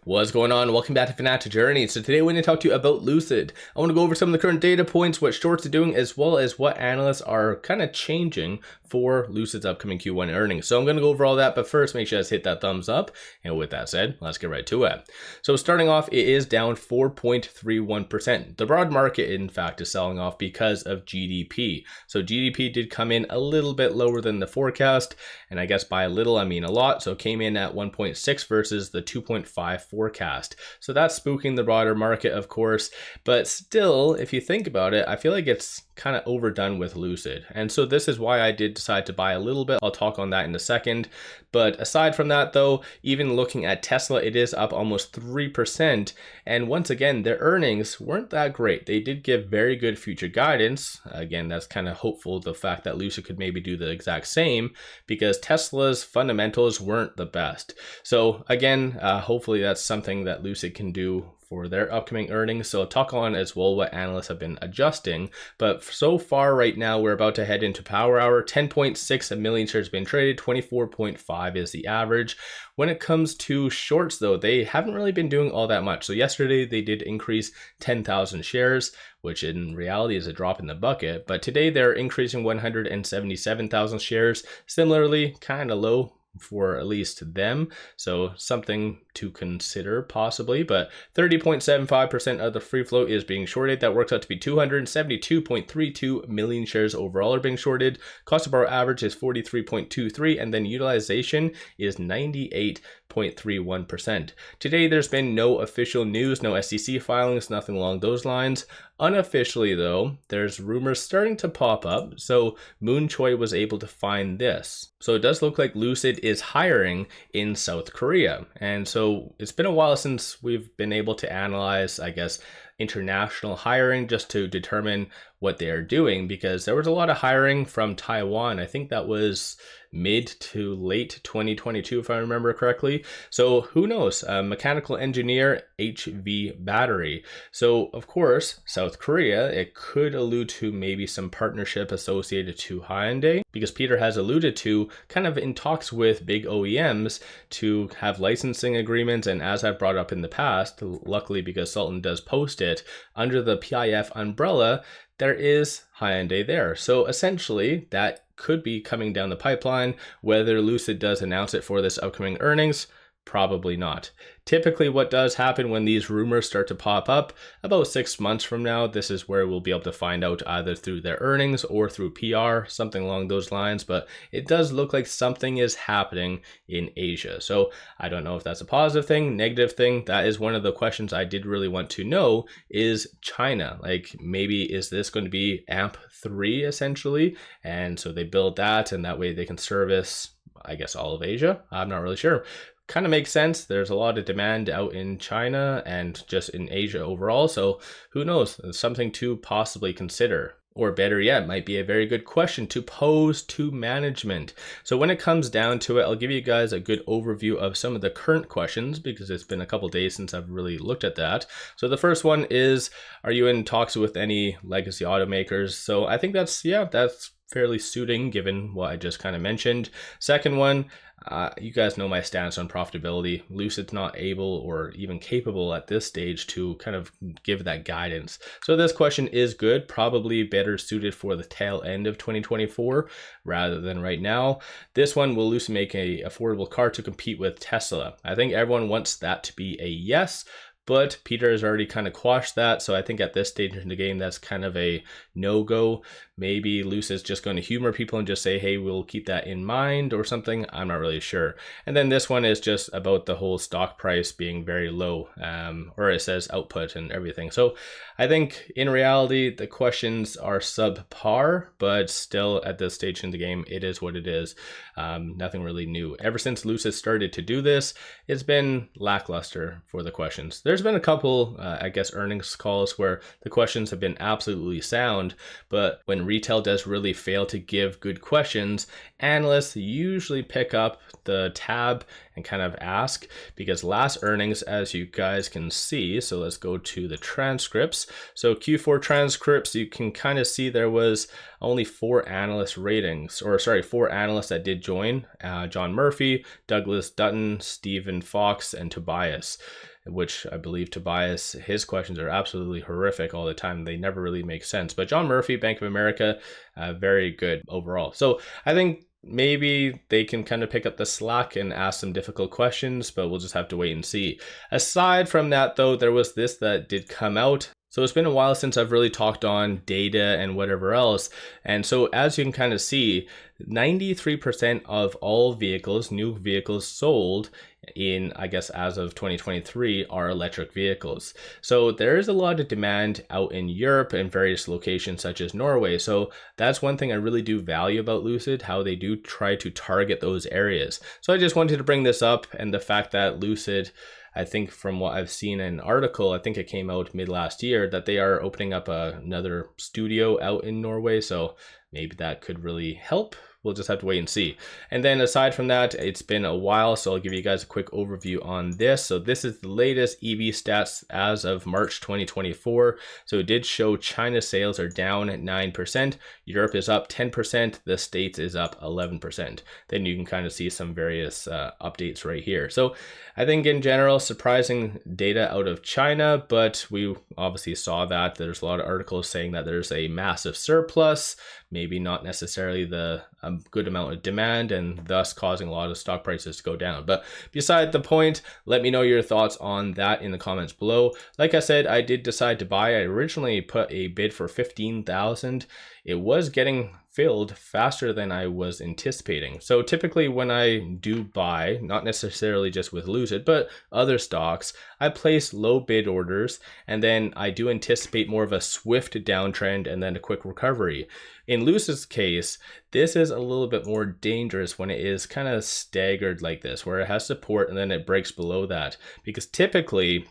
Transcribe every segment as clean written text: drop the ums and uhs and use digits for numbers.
What's going on? Welcome back to Fanatic Journey. So today we're going to talk to you about Lucid. I want to go over some of the current data points, what shorts are doing, as well as what analysts are kind of changing for Lucid's upcoming Q1 earnings. So I'm going to go over all that, but first make sure you guys hit that thumbs up. And with that said, let's get right to it. So starting off, it is down 4.31%. The broad market, in fact, is selling off because of GDP. So GDP did come in a little bit lower than the forecast, and I guess by a little I mean a lot. So it came in at 1.6 versus the 2.5 forecast. So that's spooking the broader market, of course, but still, if you think about it, I feel like it's kind of overdone with Lucid. And so this is why I did decide to buy a little bit. I'll talk on that in a second. But aside from that though, even looking at Tesla, it is up almost 3%. And once again, their earnings weren't that great. They did give very good future guidance. Again, that's kind of hopeful, the fact that Lucid could maybe do the exact same, because Tesla's fundamentals weren't the best. So again, hopefully that's something that Lucid can do for their upcoming earnings. So I'll talk on as well what analysts have been adjusting. But so far right now, we're about to head into power hour. 10.6 million shares have been traded, 24.5 is the average. When it comes to shorts though, they haven't really been doing all that much. So yesterday they did increase 10,000 shares, which in reality is a drop in the bucket. But today they're increasing 177,000 shares. Similarly, kind of low for at least them, so something to consider possibly. But 30.75% of the free float is being shorted. That works out to be 272.32 million shares overall are being shorted. Cost of borrow average is 43.23, and then utilization is 98.31%. Today there's been no official news, no SEC filings, nothing along those lines. Unofficially though, there's rumors starting to pop up. So Moon Choi was able to find this. So it does look like Lucid is hiring in South Korea. And so it's been a while since we've been able to analyze, I guess, international hiring just to determine what they are doing, because there was a lot of hiring from Taiwan. I think that was mid to late 2022, if I remember correctly. So who knows? Mechanical engineer, HV battery. So of course, South Korea, it could allude to maybe some partnership associated to Hyundai, because Peter has alluded to kind of in talks with big OEMs to have licensing agreements. And as I've brought up in the past, luckily because Sultan does post it, under the PIF umbrella, there is Hyundai there. So essentially that could be coming down the pipeline. Whether Lucid does announce it for this upcoming earnings, probably not. Typically what does happen when these rumors start to pop up, about 6 months from now, this is where we'll be able to find out either through their earnings or through PR, something along those lines. But it does look like something is happening in Asia. So I don't know if that's a positive thing, negative thing. That is one of the questions I did really want to know, is China. Like, maybe is this going to be AMP3 essentially? And so they build that, and that way they can service, I guess, all of Asia. I'm not really sure. Kind of makes sense. There's a lot of demand out in China and just in Asia overall. So who knows? It's something to possibly consider. Or better yet, might be a very good question to pose to management. So when it comes down to it, I'll give you guys a good overview of some of the current questions, because it's been a couple days since I've really looked at that. So the first one is, are you in talks with any legacy automakers? So I think that's fairly suiting given what I just kind of mentioned. Second one, you guys know my stance on profitability. Lucid's not able or even capable at this stage to kind of give that guidance. So this question is good, probably better suited for the tail end of 2024 rather than right now. This one, will Lucid make an affordable car to compete with Tesla? I think everyone wants that to be a yes, but Peter has already kind of quashed that. So I think at this stage in the game, that's kind of a no-go. Maybe Lucid's just going to humor people and just say, hey, we'll keep that in mind or something. I'm not really sure. And then this one is just about the whole stock price being very low, or it says output and everything. So I think in reality, the questions are subpar, but still at this stage in the game, it is what it is. Nothing really new. Ever since Lucid started to do this, it's been lackluster for the questions. There's been a couple, I guess, earnings calls where the questions have been absolutely sound, but when retail does really fail to give good questions, analysts usually pick up the tab and kind of ask, because last earnings, as you guys can see, so let's go to the transcripts. So Q4 transcripts, you can kind of see there was only 4 analyst ratings, or sorry, 4 analysts that did join, John Murphy, Douglas Dutton, Stephen Fox, and Tobias. which I believe 𝗖𝗧𝗛, his questions are absolutely horrific all the time. They never really make sense. But John Murphy, Bank of America, very good overall. So I think maybe they can kind of pick up the slack and ask some difficult questions, but we'll just have to wait and see. Aside from that, though, there was this that did come out. So it's been a while since I've really talked on data and whatever else. And so as you can kind of see, 93% of all vehicles, new vehicles sold in, I guess, as of 2023 are electric vehicles. So there is a lot of demand out in Europe and various locations such as Norway. So that's one thing I really do value about Lucid, how they do try to target those areas. So I just wanted to bring this up, and the fact that Lucid, I think from what I've seen in an article, I think it came out mid last year, that they are opening up another studio out in Norway. So maybe that could really help. We'll just have to wait and see. And then aside from that, it's been a while, so I'll give you guys a quick overview on this. So this is the latest EV stats as of March 2024. So it did show China sales are down at 9%, Europe is up 10%, the States is up 11%. Then you can kind of see some various updates right here. So I think in general, surprising data out of China, but we obviously saw that there's a lot of articles saying that there's a massive surplus, maybe not necessarily the good amount of demand, and thus causing a lot of stock prices to go down. But beside the point, let me know your thoughts on that in the comments below. Like I said, I did decide to buy. I originally put a bid for 15,000. It was getting filled faster than I was anticipating. So typically when I do buy, not necessarily just with Lucid, but other stocks, I place low bid orders, and then I do anticipate more of a swift downtrend and then a quick recovery. In Lucid's case, this is a little bit more dangerous when it is kind of staggered like this, where it has support and then it breaks below that, because typically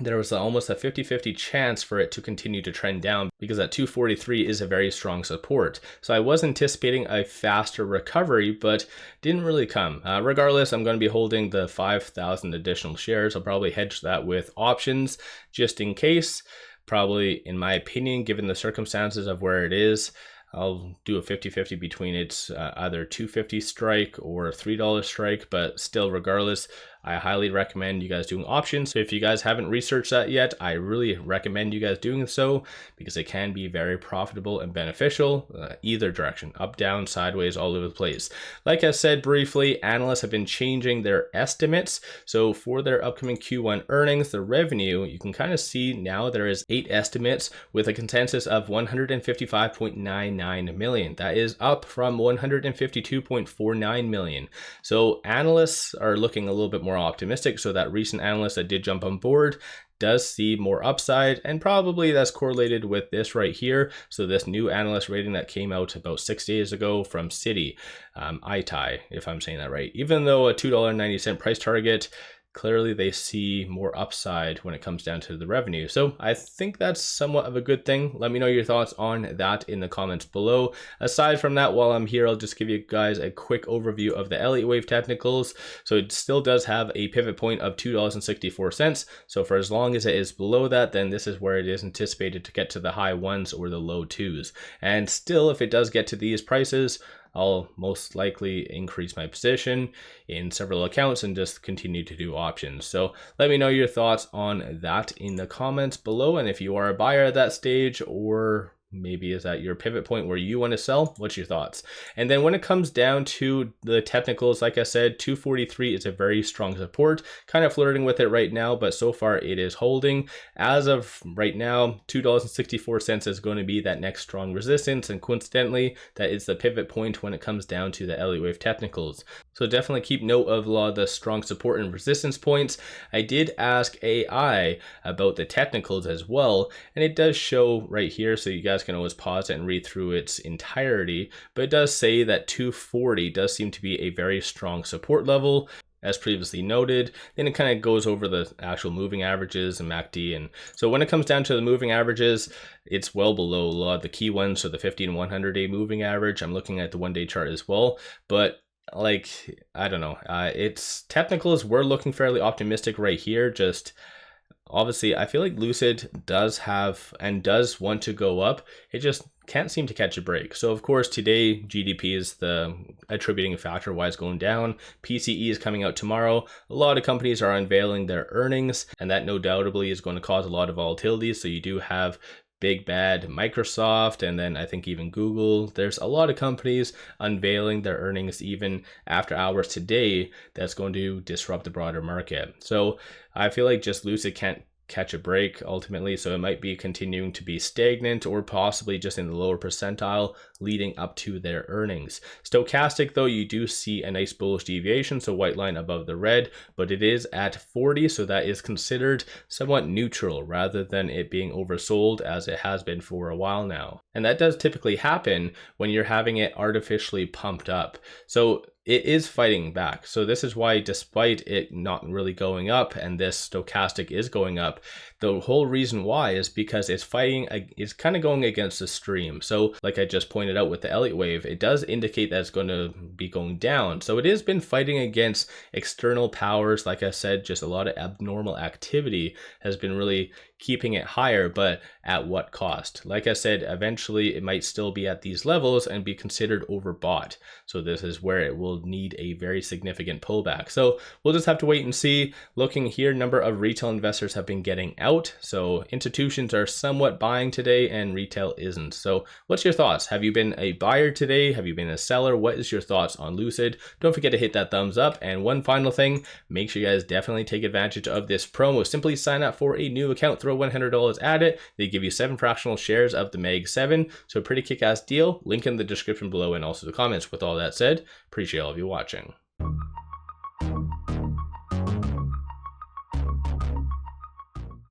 there was almost a 50-50 chance for it to continue to trend down, because that 243 is a very strong support. So I was anticipating a faster recovery, but didn't really come. Regardless, I'm going to be holding the 5,000 additional shares. I'll probably hedge that with options just in case. Probably, in my opinion, given the circumstances of where it is, I'll do a 50-50 between its either $2.50 strike or $3 strike, but still, regardless, I highly recommend you guys doing options. So if you guys haven't researched that yet, I really recommend you guys doing so, because it can be very profitable and beneficial either direction, up, down, sideways, all over the place. Like I said briefly, analysts have been changing their estimates. So for their upcoming Q1 earnings, the revenue, you can kind of see now there is 8 estimates with a consensus of 155.99 million. That is up from 152.49 million. So analysts are looking a little bit more optimistic. So that recent analyst that did jump on board does see more upside, and probably that's correlated with this right here. So this new analyst rating that came out about 6 days ago from Citi, 𝗖𝗓𝗡𝗖𝗧, if I'm saying that right. Even though a $2.90 price target, clearly they see more upside when it comes down to the revenue. So I think that's somewhat of a good thing. Let me know your thoughts on that in the comments below. Aside from that, while I'm here, I'll just give you guys a quick overview of the Elliott Wave technicals. So it still does have a pivot point of $2.64. So for as long as it is below that, then this is where it is anticipated to get to the high ones or the low twos. And still, if it does get to these prices, I'll most likely increase my position in several accounts and just continue to do options. So let me know your thoughts on that in the comments below. And if you are a buyer at that stage, or maybe is that your pivot point where you want to sell, what's your thoughts? And then when it comes down to the technicals, like I said, 243 is a very strong support, kind of flirting with it right now, but so far it is holding. As of right now, $2.64 is going to be that next strong resistance, and coincidentally, that is the pivot point when it comes down to the Elliott Wave technicals. So definitely keep note of a lot of the strong support and resistance points. I did ask AI about the technicals as well, and it does show right here, so you guys can always pause it and read through its entirety, but it does say that 240 does seem to be a very strong support level, as previously noted. Then it kind of goes over the actual moving averages and MACD. And so when it comes down to the moving averages, it's well below a lot of the key ones. So the 50 and 100 day moving average, I'm looking at the 1 day chart as well, but like, I don't know, it's technicals, we're looking fairly optimistic right here. Just Obviously, I feel like Lucid does have and does want to go up. It just can't seem to catch a break. So of course today GDP is the attributing factor why it's going down. PCE is coming out tomorrow. A lot of companies are unveiling their earnings, and that no doubtably is going to cause a lot of volatility. So you do have big bad Microsoft, and then I think even Google. There's a lot of companies unveiling their earnings even after hours today. That's going to disrupt the broader market. So I feel like just Lucid can't catch a break ultimately, so it might be continuing to be stagnant or possibly just in the lower percentile leading up to their earnings. Stochastic though, you do see a nice bullish deviation, so white line above the red, but it is at 40, so that is considered somewhat neutral rather than it being oversold as it has been for a while now. And that does typically happen when you're having it artificially pumped up. So it is fighting back. So this is why, despite it not really going up and this stochastic is going up, the whole reason why is because it's kind of going against the stream. So like I just pointed out with the Elliott wave, it does indicate that it's going to be going down. So it has been fighting against external powers. Like I said, just a lot of abnormal activity has been really keeping it higher, but at what cost? Like I said, eventually it might still be at these levels and be considered overbought. So this is where it will need a very significant pullback. So we'll just have to wait and see. Looking here, number of retail investors have been getting out. So institutions are somewhat buying today and retail isn't. So what's your thoughts? Have you been a buyer today? Have you been a seller? What is your thoughts on Lucid? Don't forget to hit that thumbs up. And one final thing, make sure you guys definitely take advantage of this promo. Simply sign up for a new account, throw $100 at it. They give you 7 fractional shares of the 𝗪𝗧. So a pretty kick-ass deal. Link in the description below and also the comments. With all that said, appreciate all of you watching.